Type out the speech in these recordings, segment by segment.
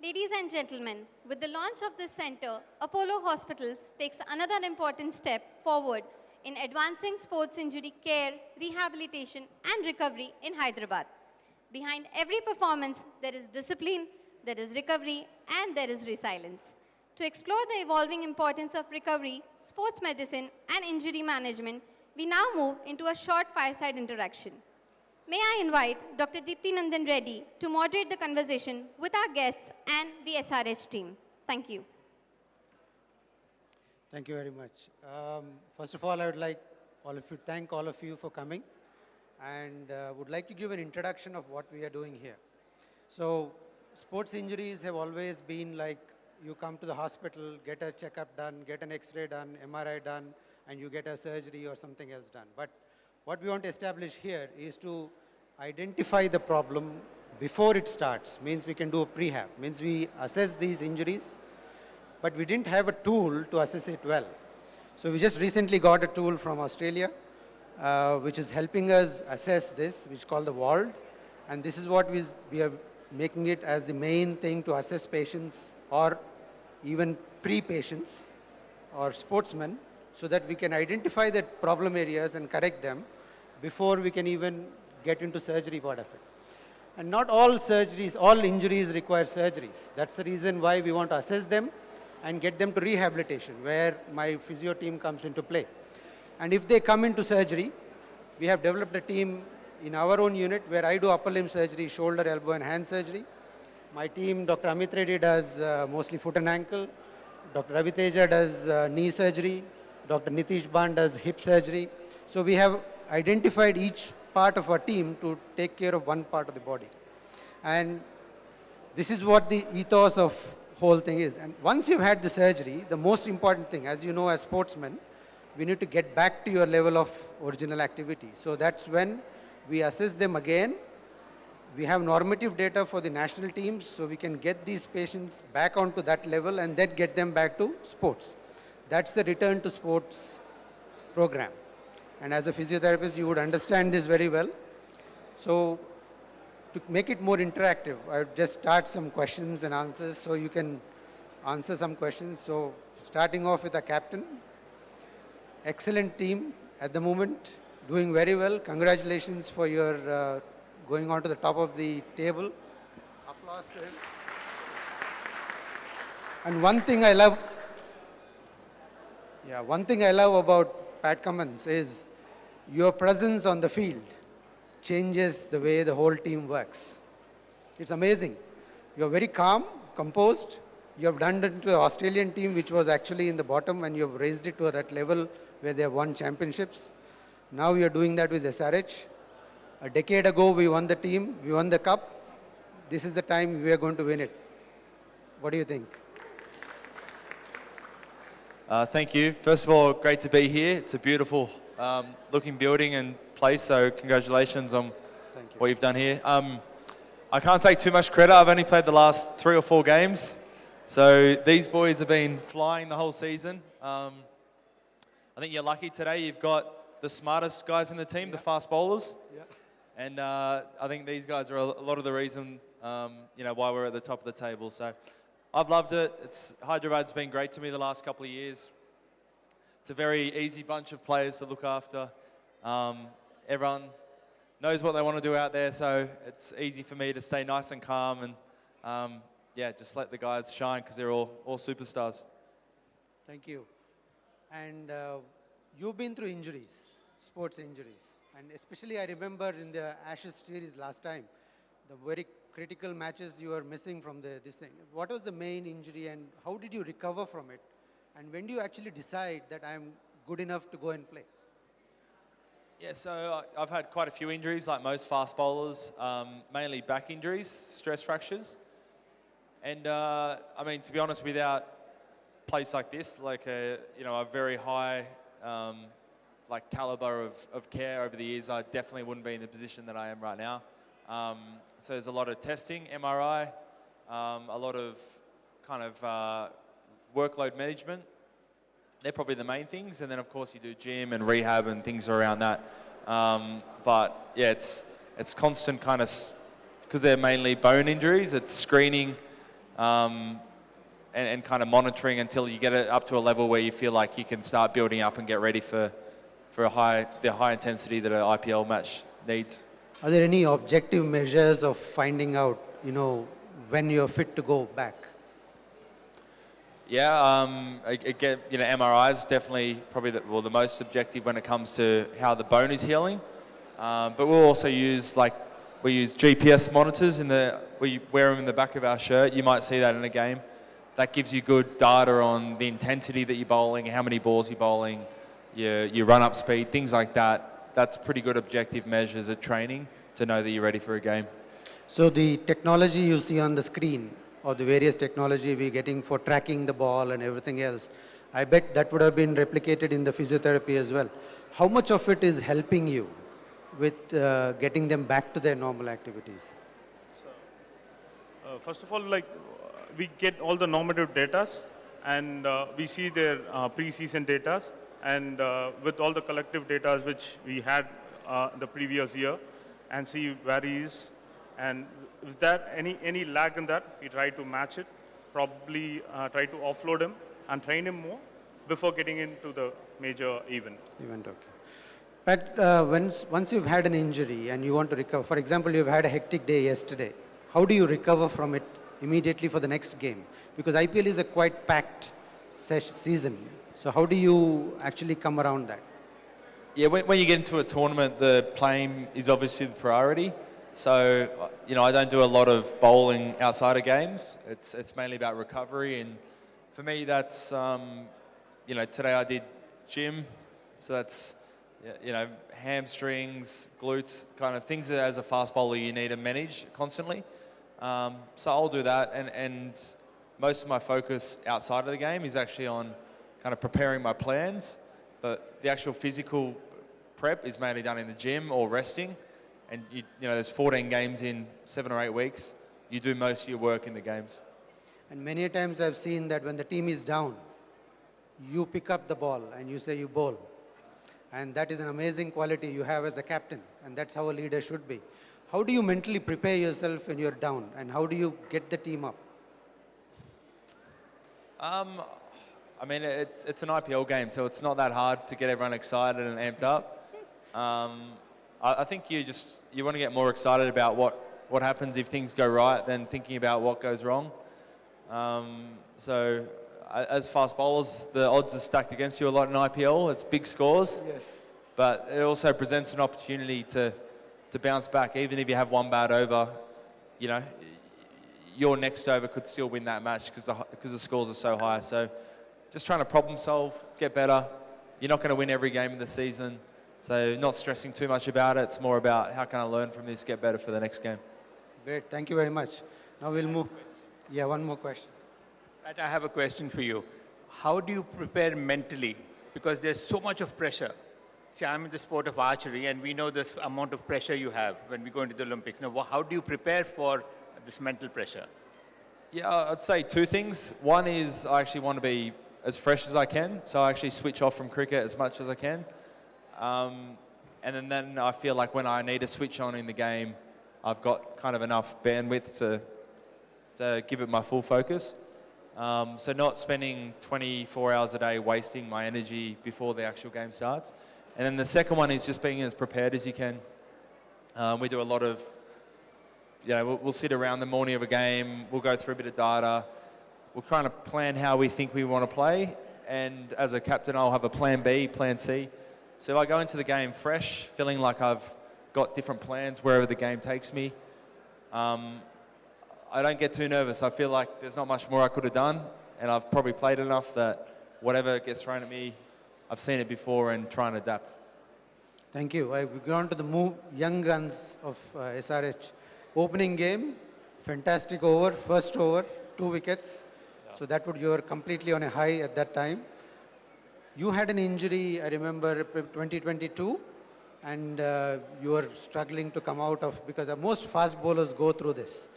Ladies and gentlemen, with the launch of this center, Apollo Hospitals takes another important step forward in advancing sports injury care, rehabilitation and recovery in Hyderabad. Behind every performance, there is discipline, there is recovery and there is resilience. To explore the evolving importance of recovery, sports medicine and injury management, we now move into a short fireside interaction. May I invite Dr. Deepti Nandan Reddy to moderate the conversation with our guests and the SRH team. Thank you. Thank you very much. First of all, I would like thank all of you for coming, and would like to give an introduction of what we are doing here. So, sports injuries have always been like you come to the hospital, get a checkup done, get an X-ray done, MRI done, and you get a surgery or something else done. But what we want to establish here is to identify the problem before it starts. Means we can do a prehab. Means we assess these injuries, but we didn't have a tool to assess it well. So we just recently got a tool from Australia, which is helping us assess this, which is called the WALD. And this is what we are making it as the main thing to assess patients or even pre-patients or sportsmen, so that we can identify the problem areas and correct them before we can even get into surgery part of it. And not all surgeries, all injuries require surgeries. That's the reason why we want to assess them and get them to rehabilitation, where my physio team comes into play. And if they come into surgery, we have developed a team in our own unit where I do upper limb surgery, shoulder, elbow and hand surgery. My team, Dr. Amit Reddy, does mostly foot and ankle. Dr. Ravi Teja does knee surgery. Dr. Nitish Ban does hip surgery. So we have identified each part of our team to take care of one part of the body. And this is what the ethos of whole thing is. And once you've had the surgery, the most important thing, as you know, as sportsmen, we need to get back to your level of original activity. So that's when we assess them again. We have normative data for the national teams, so we can get these patients back onto that level and then get them back to sports. That's the return to sports program. And as a physiotherapist, you would understand this very well. So to make it more interactive, I would just start some questions and answers so you can answer some questions. So starting off with a captain. Excellent team at the moment, doing very well. Congratulations for your going on to the top of the table. Applause to him. And one thing I love about Pat Cummins is your presence on the field changes the way the whole team works. It's amazing. You're very calm, composed. You have done it to the Australian team, which was actually in the bottom, and you have raised it to that level where they have won championships. Now you're doing that with SRH. A decade ago, we won the team, we won the cup. This is the time we are going to win it. What do you think? Thank you. First of all, great to be here. It's a beautiful looking building and place, so congratulations on what you've done here. I can't take too much credit. I've only played the last 3 or 4 games. So these boys have been flying the whole season. I think you're lucky today. You've got the smartest guys in the team, the fast bowlers. Yeah. And I think these guys are a lot of the reason why we're at the top of the table. So I've loved it. Hyderabad's been great to me the last couple of years. It's a very easy bunch of players to look after. Everyone knows what they want to do out there, so it's easy for me to stay nice and calm and just let the guys shine because they're all superstars. Thank you. And you've been through injuries, sports injuries. And especially I remember in the Ashes series last time, the very critical matches you were missing from this thing. What was the main injury and how did you recover from it? And when do you actually decide that I'm good enough to go and play? Yeah, so I've had quite a few injuries, like most fast bowlers, mainly back injuries, stress fractures. And I mean, to be honest, without a place like this, like a very high caliber of care over the years, I definitely wouldn't be in the position that I am right now. So there's a lot of testing, MRI, a lot of kind of workload management. They're probably the main things, and then of course you do gym and rehab and things around that. But yeah, it's constant kind of, because they're mainly bone injuries, it's screening and kind of monitoring until you get it up to a level where you feel like you can start building up and get ready for the high intensity that an IPL match needs. Are there any objective measures of finding out, when you're fit to go back? Yeah, again, MRI is definitely probably the most objective when it comes to how the bone is healing. But we'll also use we use GPS monitors we wear them in the back of our shirt. You might see that in a game. That gives you good data on the intensity that you're bowling, how many balls you're bowling, your run-up speed, things like that. That's pretty good objective measures at training to know that you're ready for a game. So the technology you see on the screen, or the various technology we're getting for tracking the ball and everything else, I bet that would have been replicated in the physiotherapy as well. How much of it is helping you with getting them back to their normal activities? First of all, we get all the normative data, and we see their pre-season data, and with all the collective data which we had the previous year, and see where he is, and if there any lag in that, we try to match it, probably try to offload him and train him more before getting into the major event. Okay. But once you've had an injury and you want to recover, for example, you've had a hectic day yesterday, how do you recover from it immediately for the next game? Because IPL is a quite packed season. So how do you actually come around that? Yeah, when you get into a tournament, the playing is obviously the priority. So, I don't do a lot of bowling outside of games. It's mainly about recovery. And for me, that's, today I did gym. So that's, hamstrings, glutes, kind of things that as a fast bowler you need to manage constantly. So I'll do that. And most of my focus outside of the game is actually on kind of preparing my plans. But the actual physical prep is mainly done in the gym or resting. And there's 14 games in 7 or 8 weeks. You do most of your work in the games. And many times I've seen that when the team is down, you pick up the ball and you say you bowl. And that is an amazing quality you have as a captain. And that's how a leader should be. How do you mentally prepare yourself when you're down? And how do you get the team up? It's an IPL game, so it's not that hard to get everyone excited and amped up. I think you want to get more excited about what happens if things go right than thinking about what goes wrong. So as fast bowlers, the odds are stacked against you a lot in IPL. It's big scores. Yes. But it also presents an opportunity to bounce back. Even if you have one bad over, your next over could still win that match because the scores are so high. So just trying to problem solve, get better. You're not going to win every game of the season. So not stressing too much about it. It's more about how can I learn from this, get better for the next game. Great. Thank you very much. Now we'll move. Yeah, one more question. Pat, I have a question for you. How do you prepare mentally? Because there's so much of pressure. See, I'm in the sport of archery, and we know this amount of pressure you have when we go into the Olympics. Now, how do you prepare for this mental pressure? Yeah, I'd say 2 things. One is I actually want to be as fresh as I can, so I actually switch off from cricket as much as I can. And then I feel like when I need to switch on in the game, I've got kind of enough bandwidth to give it my full focus. So not spending 24 hours a day wasting my energy before the actual game starts. And then the second one is just being as prepared as you can. We do a lot of, we'll sit around the morning of a game, we'll go through a bit of data, we'll kind of plan how we think we want to play. And as a captain, I'll have a plan B, plan C. So if I go into the game fresh, feeling like I've got different plans wherever the game takes me, I don't get too nervous. I feel like there's not much more I could have done, and I've probably played enough that whatever gets thrown at me, I've seen it before and try and adapt. Thank you. We've gone to the young guns of SRH. Opening game, fantastic over, first over, 2 wickets. Yeah. So you were completely on a high at that time. You had an injury, I remember, 2022, and you were struggling to come out of, because most fast bowlers go through this.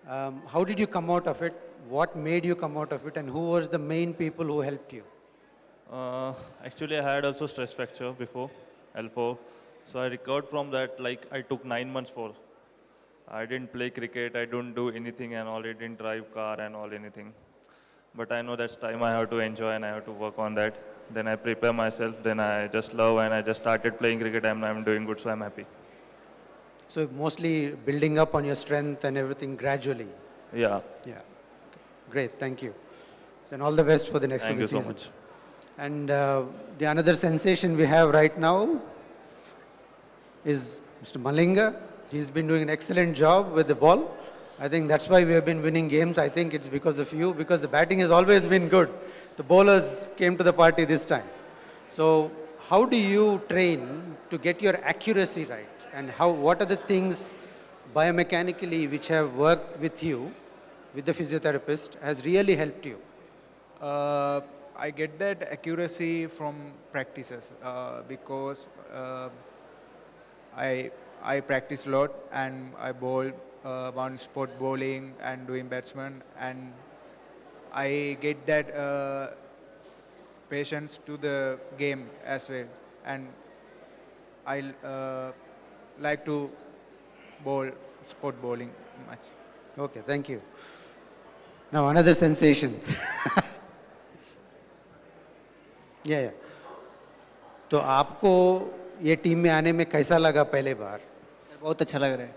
How did you come out of it? What made you come out of it? And who was the main people who helped you? Actually, I had also stress fracture before, L4. So I recovered from that, I took 9 months for. I didn't play cricket, I don't do anything and all, I didn't drive car and all anything. But I know that's time I have to enjoy and I have to work on that. Then I prepare myself, then I just love and I just started playing cricket and I'm doing good, so I'm happy. So mostly building up on your strength and everything gradually. Yeah, Yeah. Great, thank you. And all the best for the next thank of you the so season. much. And the another sensation we have right now is Mr. Malinga. He's been doing an excellent job with the ball. I think that's why we have been winning games. I think it's because of you, because the batting has always been good. The bowlers came to the party this time. So how do you train to get your accuracy right? And what are the things biomechanically which have worked with you, with the physiotherapist, has really helped you? I get that accuracy from practices because I practice a lot and I bowl one spot bowling and doing batsman, and I get that patience to the game as well, and I like to bowl spot bowling much. Okay, thank you. Now another sensation. Yeah. तो आपको ये team में आने में कैसा लगा पहले बार? बहुत अच्छा लग रहा है।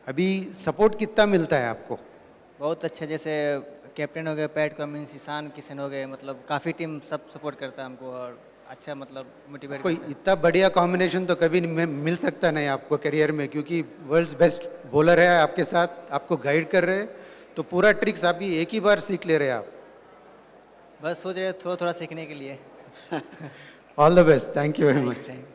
अभी सपोर्ट कितना मिलता है आपको? बहुत अच्छा, जैसे कैप्टन हो गए पैट कमिंस, ईशान किशन हो गए, मतलब काफ़ी टीम सब सपोर्ट करता है हमको और अच्छा मतलब मोटिवेट कोई करता है। इतना बढ़िया कॉम्बिनेशन तो कभी मिल सकता नहीं आपको करियर में, क्योंकि वर्ल्ड्स बेस्ट बॉलर है आपके साथ, आपको गाइड कर रहे हैं, तो पूरा ट्रिक्स आप ही एक ही बार सीख ले रहे हैं आप। बस सोच रहे थोड़ा थोड़ा सीखने के लिए। All the best, thank you very much. Thank